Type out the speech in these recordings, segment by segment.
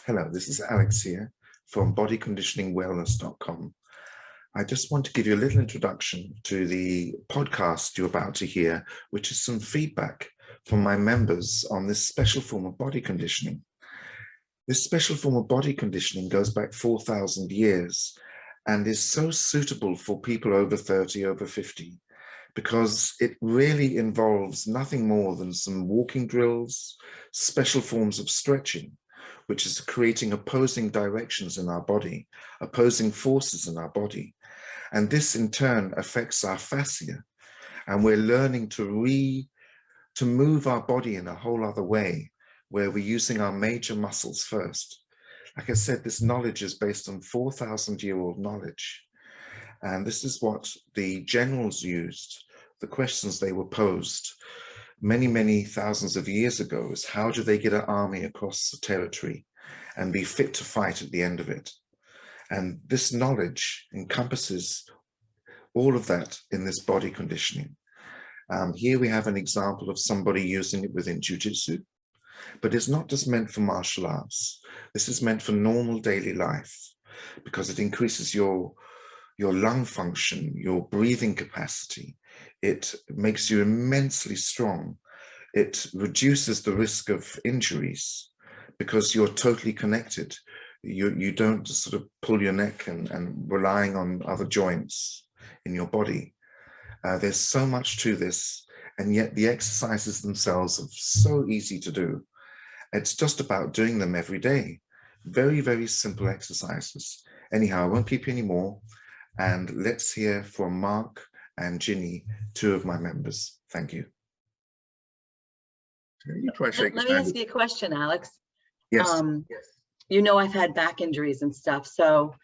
Hello, this is Alex here from bodyconditioningwellness.com. I just want to give you a little introduction to the podcast you're about to hear, which is some feedback from my members on this special form of body conditioning. This special form of body conditioning goes back 4,000 years and is so suitable for people over 30, over 50, because it really involves nothing more than some walking drills, special forms of stretching, which is creating opposing directions in our body, opposing forces in our body. And this in turn affects our fascia. And we're learning to move our body in a whole other way, where we're using our major muscles first. Like I said, this knowledge is based on 4,000-year-old knowledge. And this is what the generals used, the questions they were posed many, many thousands of years ago is how do they get an army across the territory and be fit to fight at the end of it? And this knowledge encompasses all of that in this body conditioning. Here we have an example of somebody using it within jiu-jitsu, but it's not just meant for martial arts. This is meant for normal daily life because it increases your lung function, your breathing capacity. It makes you immensely strong. It reduces the risk of injuries because you're totally connected. You don't sort of pull your neck and relying on other joints in your body. There's so much to this, and yet the exercises themselves are so easy to do. It's just about doing them every day. Very, very simple exercises. Anyhow, I won't keep you anymore. And let's hear from Mark and Ginny, two of my members. Thank you. Let me ask you a question, Alex. Yes. You know, I've had back injuries and stuff. So,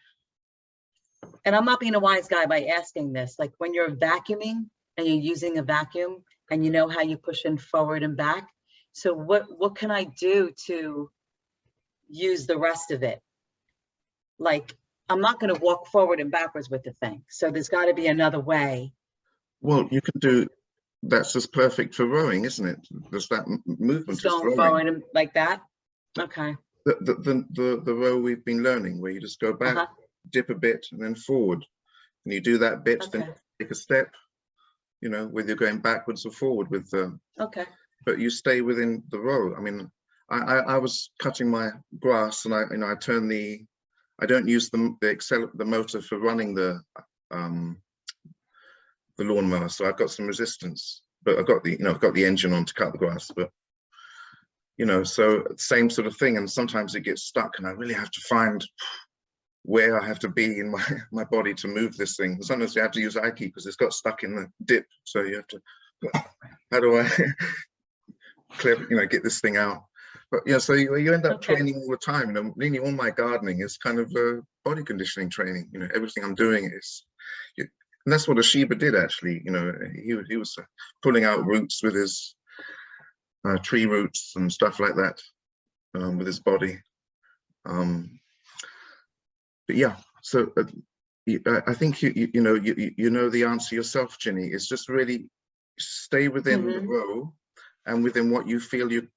and I'm not being a wise guy by asking this, like when you're vacuuming and you're using a vacuum and you know how you push in forward and back. So what can I do to use the rest of it? Like, I'm not going to walk forward and backwards with the thing. So there's got to be another way. Well, you can do, that's just perfect for rowing, isn't it? There's that movement. Just going forward and like that? Okay. The row we've been learning, where you just go back, dip a bit, and then forward. And you do that bit, then take a step, you know, whether you're going backwards or forward with the... Okay. But you stay within the row. I mean, I was cutting my grass and I turn I don't use the motor for running the lawnmower, so I've got some resistance, but I've got the engine on to cut the grass, but so same sort of thing. And sometimes it gets stuck and I really have to find where I have to be in my body to move this thing. Sometimes you have to use Aiki because it's got stuck in the dip, so you have to, how do I get this thing out? But yeah, so you end up training all the time. Nearly all my gardening is kind of body conditioning training. Everything I'm doing is, and that's what Ashiba did actually. He was pulling out roots with his tree roots and stuff like that with his body. But yeah, so I think you know the answer yourself, Ginny. It's just really stay within the row and within what you feel you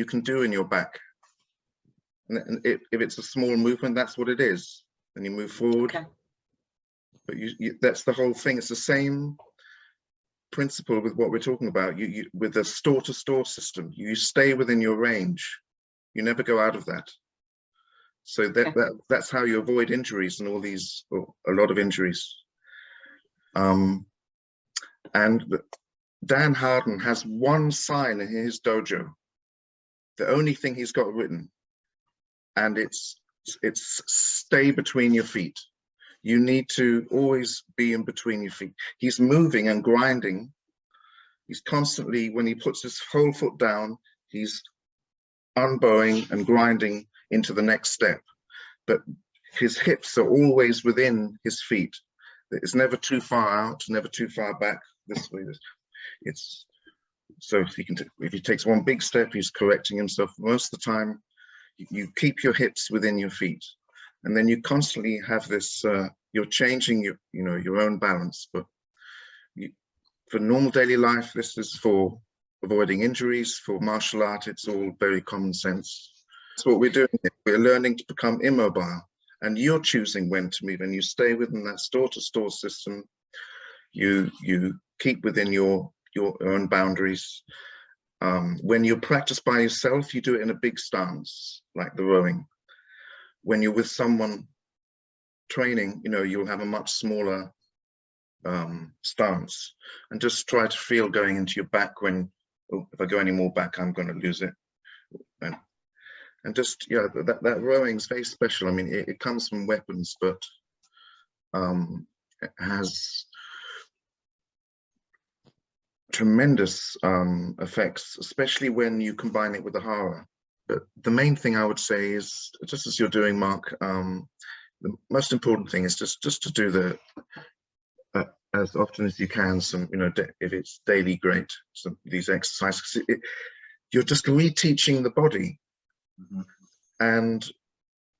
can do in your back. And if it's a small movement, that's what it is. Then you move forward. Okay. But that's the whole thing. It's the same principle with what we're talking about. With the store-to-store system, you stay within your range. You never go out of that. So that's how you avoid injuries and all these, or a lot of injuries. And Dan Harden has one sign in his dojo, the only thing he's got written, and it's stay between your feet. You need to always be in between your feet. He's moving and grinding. He's constantly, when he puts his whole foot down, he's unbowing and grinding into the next step. But his hips are always within his feet. It's never too far out, never too far back. This way. It's so if he takes one big step, he's correcting himself. Most of the time, you keep your hips within your feet, and then you constantly have this. You're changing your own balance. But for normal daily life, this is for avoiding injuries. For martial art, it's all very common sense. That's what we're doing here. We're learning to become immobile, and you're choosing when to move, and you stay within that store-to-store system. You keep within your own boundaries. When you practice by yourself, you do it in a big stance, like the rowing. When you're with someone training, you know, you'll have a much smaller stance, and just try to feel going into your back when, oh, if I go any more back, I'm going to lose it. And just, yeah, that rowing is very special. I mean, it comes from weapons, but it has tremendous effects, especially when you combine it with the hara. But the main thing I would say is, just as you're doing, Mark, the most important thing is just to do the as often as you can, some, you know, if it's daily, great, these exercises. You're just reteaching the body. Mm-hmm. And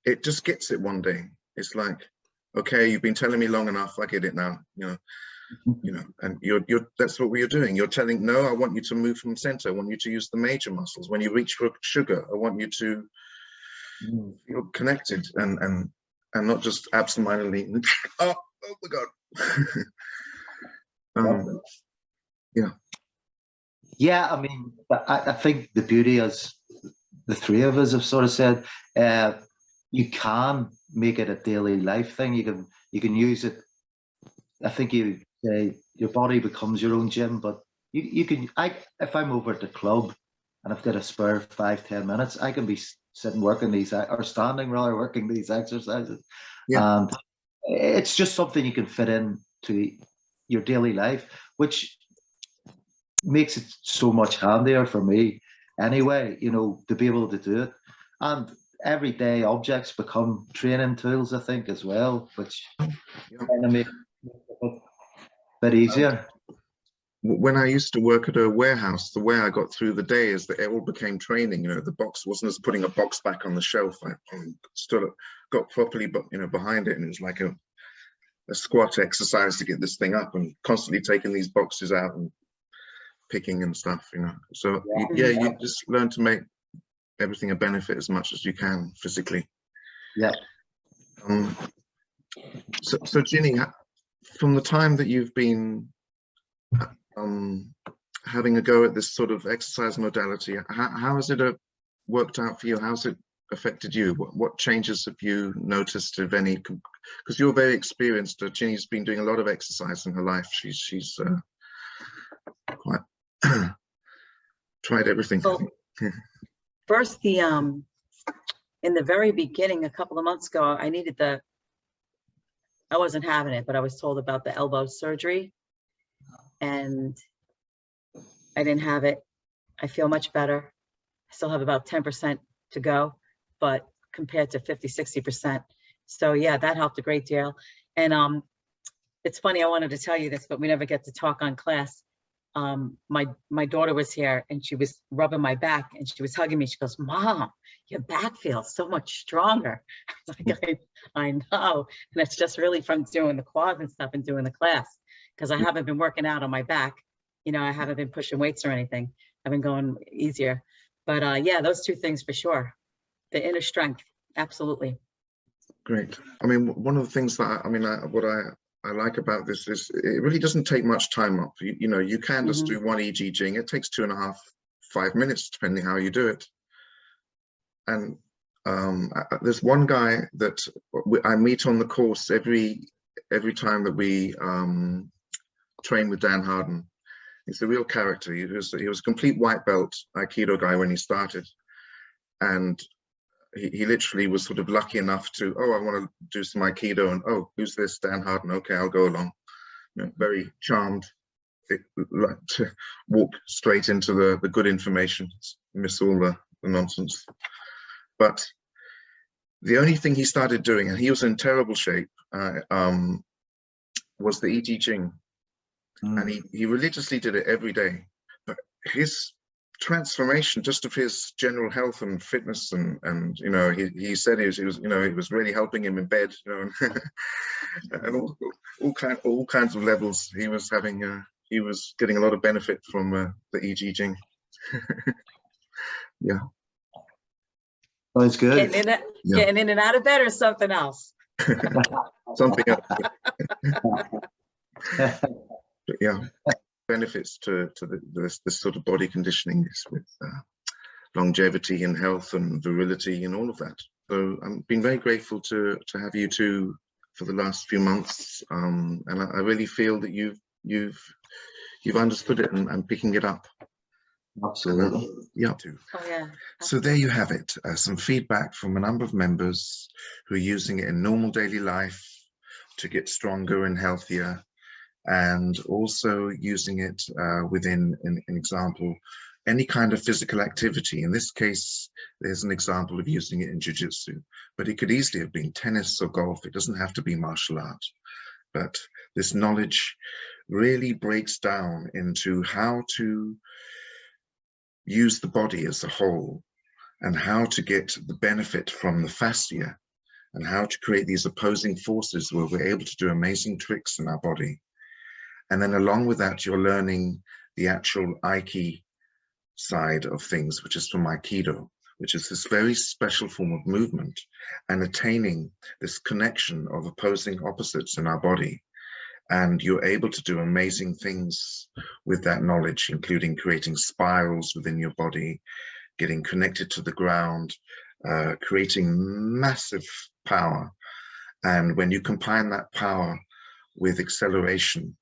it just gets it one day. It's like, okay, you've been telling me long enough, I get it now, you know, and you're that's what we're doing. You're telling, no, I want you to move from center. I want you to use the major muscles. When you reach for sugar, I want you to feel connected and not just absentmindedly, oh my God. Yeah, I mean, I think the beauty, as the three of us have sort of said, you can make it a daily life thing. You can use it. I think you say your body becomes your own gym, but you can. If I'm over at the club and I've got a spare 5-10 minutes, I can be sitting working these, or standing rather, working these exercises. Yeah. And it's just something you can fit in to your daily life, which makes it so much handier for me anyway, you know, to be able to do it. And everyday objects become training tools, I think, as well, which kind of make it a bit easier. When I used to work at a warehouse, the way I got through the day is that it all became training. You know, the box wasn't as putting a box back on the shelf. I still got properly, but you know, behind it, and it was like a squat exercise to get this thing up, and constantly taking these boxes out and picking and stuff, you know. So yeah, you just learn to make everything a benefit as much as you can physically. Yeah. So Ginny, from the time that you've been having a go at this sort of exercise modality, how has it worked out for you? How's it affected you? What changes have you noticed, if any? Because you're very experienced. Ginny's been doing a lot of exercise in her life. She's quite tried everything. Well, first, in the very beginning, a couple of months ago, I wasn't having it, but I was told about the elbow surgery, and I didn't have it. I feel much better. I still have about 10% to go, but compared to 50-60%. So yeah, that helped a great deal. And it's funny, I wanted to tell you this, but we never get to talk on class. My daughter was here and she was rubbing my back and she was hugging me. She goes, "Mom, your back feels so much stronger." I was like, I know. And it's just really from doing the quads and stuff and doing the class, because I haven't been working out on my back. You know, I haven't been pushing weights or anything. I've been going easier. But yeah, those two things for sure. The inner strength, absolutely. Great. I mean, one of the things that what I like about this is it really doesn't take much time up. You know, you can just do one EG Jing. It takes 2.5-5 minutes, depending how you do it. And there's one guy that I meet on the course every time that we train with Dan Harden. He's a real character. He was a complete white belt Aikido guy when he started, and he literally was sort of lucky enough to, oh, I want to do some Aikido, and oh, who's this? Dan Harden. Okay, I'll go along. You know, very charmed, like to walk straight into the good information, miss all the nonsense. But the only thing he started doing, and he was in terrible shape, was the EG Jing. And he religiously did it every day. But his transformation, just of his general health and fitness, and you know, he said he was you know, it was really helping him in bed, you know, and all kinds of levels. He was having he was getting a lot of benefit from the EG Jing. Yeah. Sounds good. Getting in and out of bed or something else? Something else. But yeah, benefits to this sort of body conditioning is with longevity and health and virility and all of that. So I've been very grateful to have you two for the last few months, and I really feel that you've understood it and picking it up. Absolutely. Yeah. Oh yeah. So there you have it, some feedback from a number of members who are using it in normal daily life to get stronger and healthier, and also using it within an example, any kind of physical activity. In this case, there's an example of using it in jiu-jitsu, but it could easily have been tennis or golf. It doesn't have to be martial art. But this knowledge really breaks down into how to use the body as a whole and how to get the benefit from the fascia and how to create these opposing forces where we're able to do amazing tricks in our body. And then along with that, you're learning the actual Aiki side of things, which is from Aikido, which is this very special form of movement and attaining this connection of opposing opposites in our body. And you're able to do amazing things with that knowledge, including creating spirals within your body, getting connected to the ground, creating massive power. And when you combine that power with acceleration,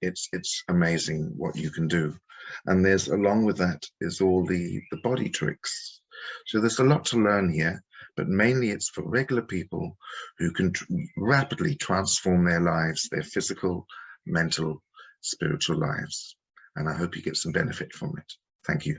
it's amazing what you can do. And there's, along with that, is all the body tricks. So there's a lot to learn here, but mainly it's for regular people who can rapidly transform their lives, their physical, mental, spiritual lives. And I hope you get some benefit from it. Thank you.